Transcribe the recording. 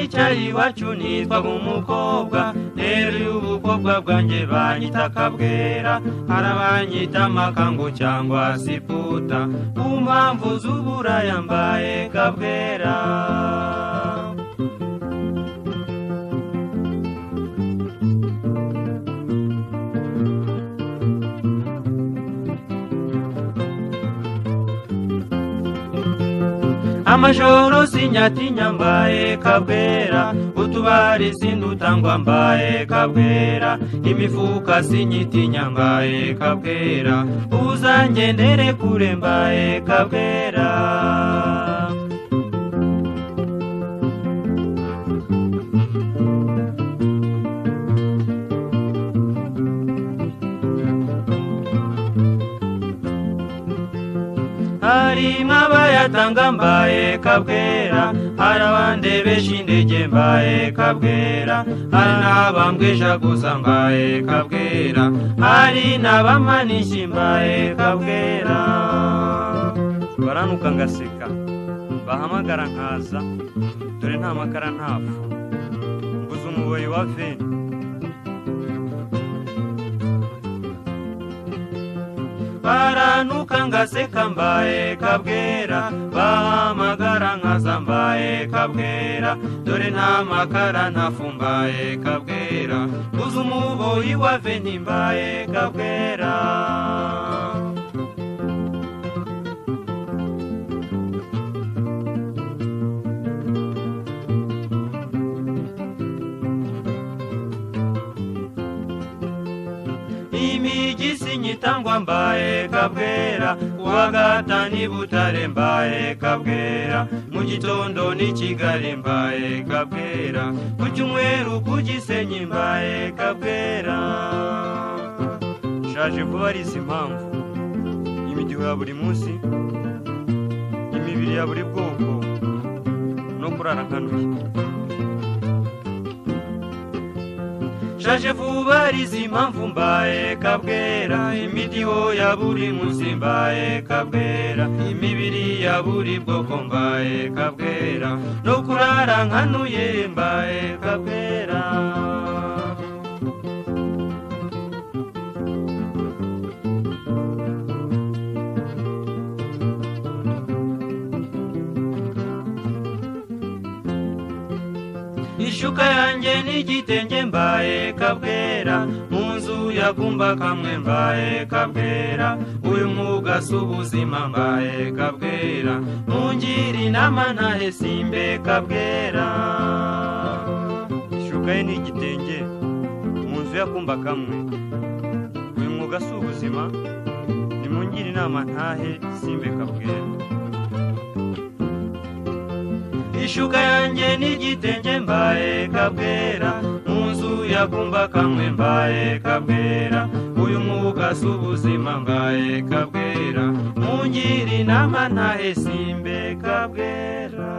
nicaye iwacu nitwaga umukobwa rero ubukobwa bwanjye banyita Kabwera hari abanyita Makango cyangwa Siputa ku mpamvu z'uburaya mbaye Kabwera. Amajoro sinyatinya mbaye Kabwera utubari sindutangwa mbaye Kabwera imifuka sinyitinya mbaye Kabwera uzangendere kure mbaye Kabwera. Hari mabayatanga mbaye Kabwera hari abandebesha indege mbaye Kabwera hari n'abambwesha gusa mbaye Kabwera hari n'abamanishi mbaye Kabwera. Baranuka ngaseka bahamagara nkaza dore nta makara ntafu mbuze umuboyi wa veni. Baranuka ngaseka mbaye Kabwera bahamagara nkaza mbaye Kabwera dore nta makara ntafu mbaye Kabwera mbuze umuboyi wa veni mbaye Kabwera. Imigisi nyitangwa mbaye Kabwera kuwa gatani Butare mbaye Kabwera mu gitondo ni Kigali mbaye Kabwera ku cyumweru ku Gisenyi mbaye Kabwera. Shaje vuba ari impamvu imidiho ya buri munsi imibiri ya buri bwoko no kurara nkanuye. Shaje vuba ari impamvu mbaye Kabwera imidiho ya buri munsi mbaye Kabwera imibiri ya buri bwoko mbaye Kabwera no kurara nkanuye mbaye Kabwera. Ishuka yanjye n'igitenge mbaye Kabwera mu nzu yakumba kamwe mbaye Kabwera uyu mwuga si ubuzima mbaye Kabwera mungira inama ntahe simbe Kabwera. Ishuka ye n'igitenge mu nzu yakumba kamwe uyu mwuga si ubuzima nimungira inama ntahe simbe Kabwera. Ishuka yanjye n'igitenge mbaye Kabwera mu nzu yakumba kamwe mbaye Kabwera uyu mwuga si ubuzima mbaye Kabwera mungira inama ntahe simbe Kabwera.